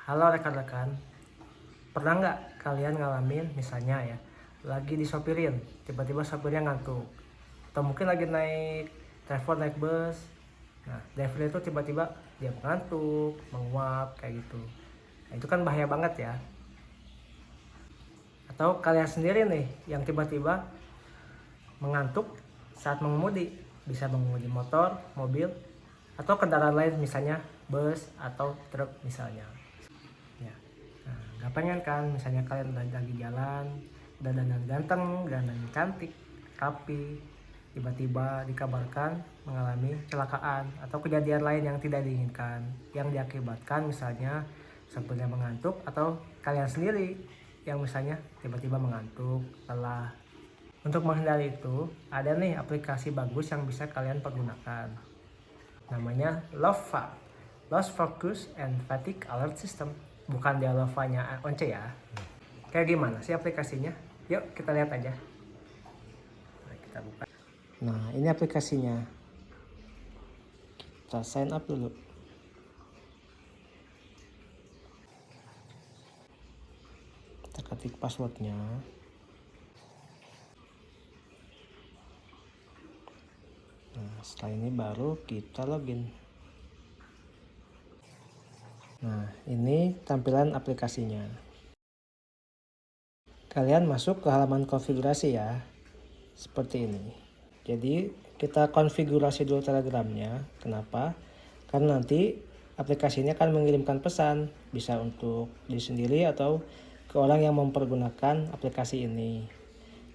Halo rekan-rekan, pernah nggak kalian ngalamin misalnya ya, lagi disopirin, tiba-tiba sopirnya ngantuk, atau mungkin lagi naik telepon, naik bus, nah driver itu tiba-tiba dia ngantuk, menguap kayak gitu. Nah, itu kan bahaya banget ya. Atau kalian sendiri nih yang tiba-tiba mengantuk saat mengemudi, bisa mengemudi motor, mobil, atau kendaraan lain misalnya bus atau truk misalnya. Ya. Nah, nggak pengen kan misalnya kalian lagi jalan, dandan ganteng, dandan cantik, rapi, tiba-tiba dikabarkan mengalami kecelakaan atau kejadian lain yang tidak diinginkan, yang diakibatkan misalnya sopirnya mengantuk atau kalian sendiri yang misalnya tiba-tiba mengantuk, lelah. Untuk menghindari itu, ada nih aplikasi bagus yang bisa kalian pergunakan. Namanya LOFA, Lost Focus and Fatigue Alert System. Bukan dia LOFA-nya once ya. Kayak gimana sih aplikasinya? Yuk kita lihat aja. Nah, kita buka. Nah, ini aplikasinya. Kita sign up dulu. Kita ketik passwordnya. Nah, setelah ini baru kita login. Nah, ini tampilan aplikasinya. Kalian masuk ke halaman konfigurasi ya. Seperti ini. Jadi kita konfigurasi dulu Telegramnya. Kenapa? Karena nanti aplikasi ini akan mengirimkan pesan, bisa untuk diri sendiri atau ke orang yang mempergunakan aplikasi ini.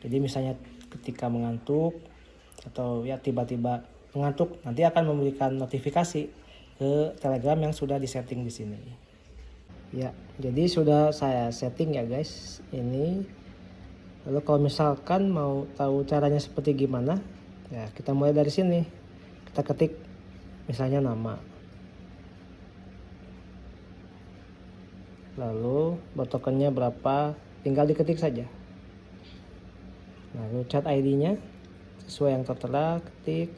Jadi misalnya ketika mengantuk atau ya tiba-tiba mengantuk, nanti akan memberikan notifikasi ke Telegram yang sudah disetting di sini. Ya, jadi sudah saya setting ya guys. Ini lalu kalau misalkan mau tahu caranya seperti gimana, ya kita mulai dari sini. Kita ketik misalnya nama. Lalu tokennya berapa, tinggal diketik saja. Lalu chat ID-nya sesuai yang tertera, ketik.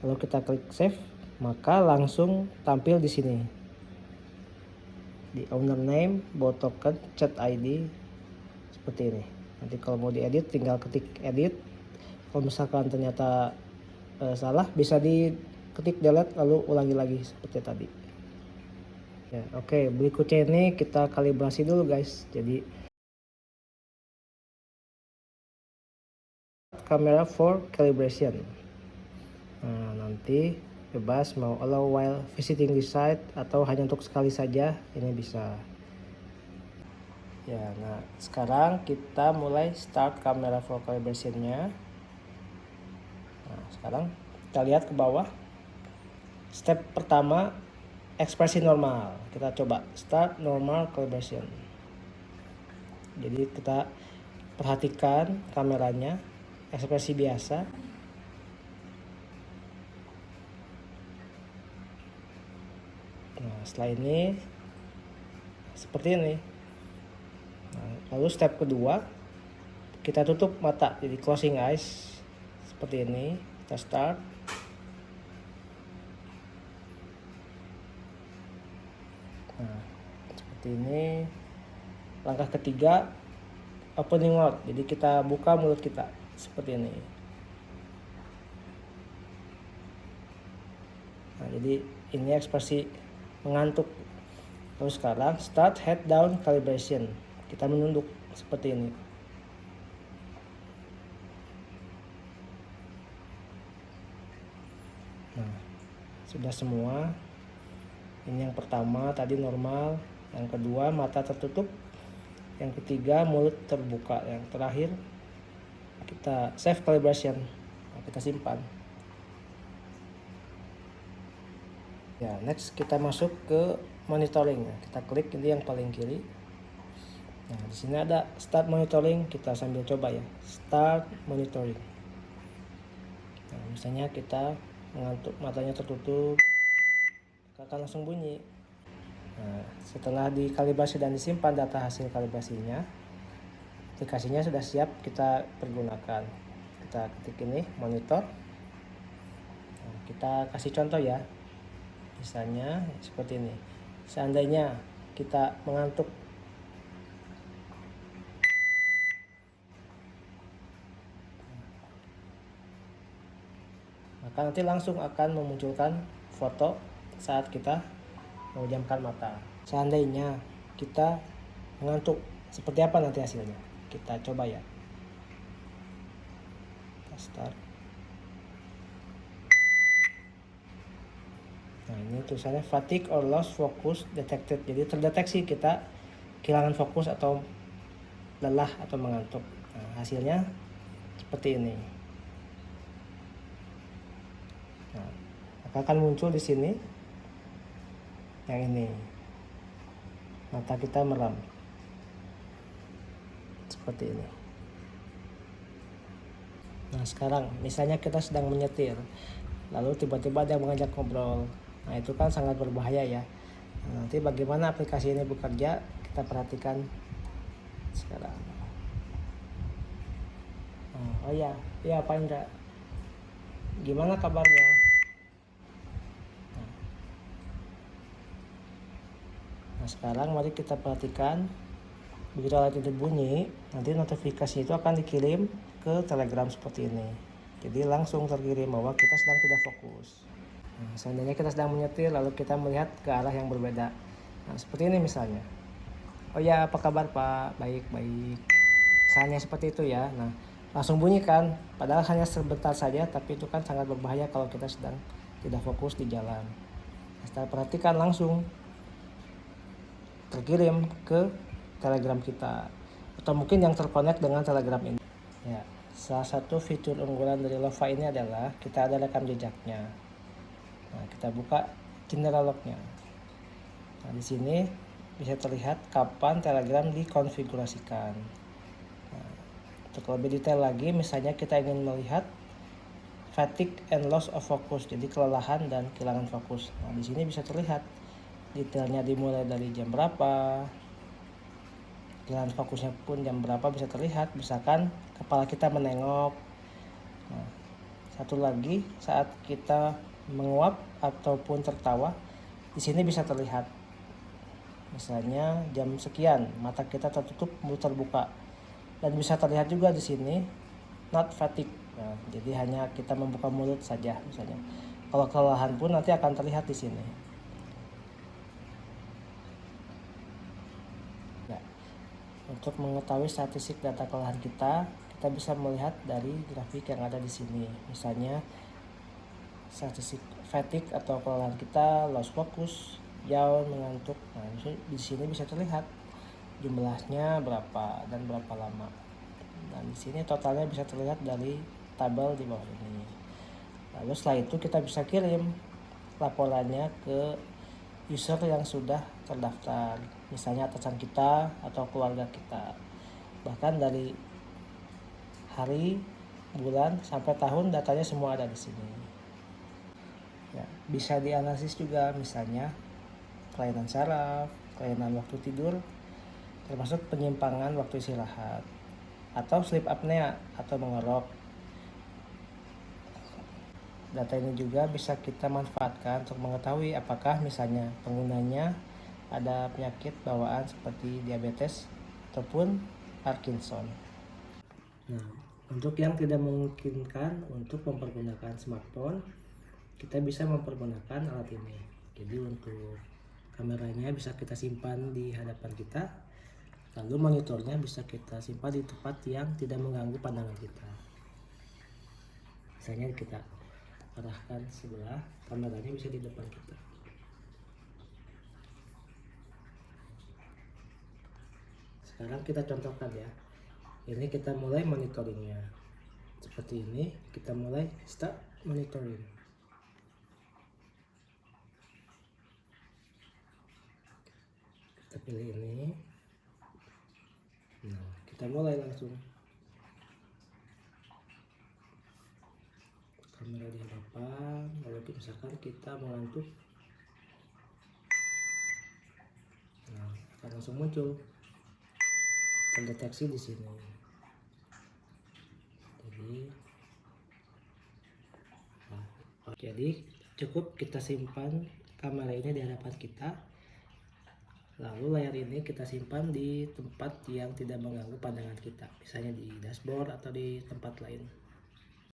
Lalu kita klik save, maka langsung tampil di sini. Di owner name, token, chat ID seperti ini. Nanti kalau mau diedit tinggal ketik edit. Kalau misalkan ternyata salah, bisa diketik delete lalu ulangi lagi seperti tadi. Ya, oke, berikutnya ini kita kalibrasi dulu guys. Jadi kamera for calibration. Nah, nanti bebas mau allow while visiting the site atau hanya untuk sekali saja, ini bisa. Ya, nah sekarang kita mulai start kamera for calibration-nya. Nah, sekarang kita lihat ke bawah. Step pertama, ekspresi normal. Kita coba start normal calibration. Jadi kita perhatikan kameranya, ekspresi biasa. Nah, setelah ini seperti ini. Nah, lalu step kedua, kita tutup mata, jadi closing eyes seperti ini. Kita start. Nah, seperti ini. Langkah ketiga, opening mouth, jadi kita buka mulut kita seperti ini. Nah, jadi ini ekspresi mengantuk. Terus sekarang start head down calibration, kita menunduk seperti ini. Nah, sudah semua. Ini yang pertama tadi normal, yang kedua mata tertutup, yang ketiga mulut terbuka, yang terakhir kita save calibration. Nah, kita simpan. Ya, next kita masuk ke monitoring. Kita klik ini yang paling kiri. Nah, di sini ada start monitoring, kita sambil coba ya. Start monitoring. Nah, misalnya kita mengantuk, matanya tertutup, akan langsung bunyi. Nah, setelah dikalibrasi dan disimpan data hasil kalibrasinya, aplikasinya sudah siap kita pergunakan. Kita ketik ini monitor. Nah, kita kasih contoh ya. Misalnya seperti ini. Seandainya kita mengantuk. Maka nanti langsung akan memunculkan foto saat kita memejamkan mata. Seandainya kita mengantuk, seperti apa nanti hasilnya? Kita coba ya. Kita start. Nah, ini tulisannya fatigue or loss focus detected. Jadi terdeteksi kita kehilangan fokus atau lelah atau mengantuk. Nah, hasilnya seperti ini. Nah, akan muncul di sini yang ini. Mata kita merem. Seperti ini. Nah, sekarang misalnya kita sedang menyetir, lalu tiba-tiba ada yang mengajak ngobrol. Nah, itu kan sangat berbahaya ya. Nah, nanti bagaimana aplikasi ini bekerja, kita perhatikan sekarang. Oh ya, Pak Indra. Gimana kabarnya? Nah, sekarang mari kita perhatikan. Begitu alat itu bunyi, nanti notifikasi itu akan dikirim ke Telegram seperti ini. Jadi langsung terkirim bahwa kita sedang tidak fokus. Nah, seandainya kita sedang menyetir lalu kita melihat ke arah yang berbeda. Nah, seperti ini misalnya. Oh ya, apa kabar Pak? Baik. Misalnya seperti itu ya. Nah, langsung bunyi kan. Padahal hanya sebentar saja, tapi itu kan sangat berbahaya kalau kita sedang tidak fokus di jalan. Nah, setelah perhatikan langsung terkirim ke Telegram kita, atau mungkin yang terkonek dengan Telegram ini. Ya, salah satu fitur unggulan dari Lova ini adalah kita ada rekam jejaknya. Nah, kita buka Jendela Lognya. Nah, di sini bisa terlihat kapan Telegram dikonfigurasikan. Nah, untuk lebih detail lagi, misalnya kita ingin melihat fatigue and loss of focus, jadi kelelahan dan kehilangan fokus. Nah, di sini bisa terlihat detailnya dimulai dari jam berapa, kehilangan fokusnya pun jam berapa bisa terlihat. Misalkan kepala kita menengok. Nah, satu lagi saat kita menguap ataupun tertawa, di sini bisa terlihat. Misalnya jam sekian, mata kita tertutup, mulut terbuka, dan bisa terlihat juga di sini not fatigue. Nah, jadi hanya kita membuka mulut saja misalnya. Kalau kelelahan pun nanti akan terlihat di sini. Ya. Untuk mengetahui statistik data kelelahan kita bisa melihat dari grafik yang ada di sini. Misalnya statistik fatigue atau kelelahan kita, loss focus, yawn, mengantuk. Nah, di sini bisa terlihat jumlahnya berapa dan berapa lama. Dan di sini totalnya bisa terlihat dari tabel di bawah ini. Lalu setelah itu kita bisa kirim laporannya ke user yang sudah terdaftar, misalnya atasan kita atau keluarga kita. Bahkan dari hari, bulan, sampai tahun datanya semua ada di sini. Ya, bisa dianalisis juga misalnya kelainan saraf, kelainan waktu tidur, termasuk penyimpangan waktu istirahat, atau sleep apnea atau mengorok. Data ini juga bisa kita manfaatkan untuk mengetahui apakah misalnya penggunanya ada penyakit bawaan seperti diabetes ataupun Parkinson. Nah, untuk yang tidak memungkinkan untuk mempergunakan smartphone, kita bisa mempergunakan alat ini. Jadi untuk kameranya bisa kita simpan di hadapan kita, lalu monitornya bisa kita simpan di tempat yang tidak mengganggu pandangan kita. Misalnya kita arahkan sebelah, kameranya bisa di depan kita. Sekarang kita contohkan ya. Ini kita mulai monitoringnya. Seperti ini, kita mulai start monitoring. Kita pilih ini. Nah, kita mulai langsung. Kamera di hadapan, lalu misalkan kita mengantuk. Nah, akan langsung muncul. Terdeteksi di sini. Jadi cukup kita simpan kamera ini di hadapan kita, Lalu layar ini kita simpan di tempat yang tidak mengganggu pandangan kita, misalnya di dashboard atau di tempat lain.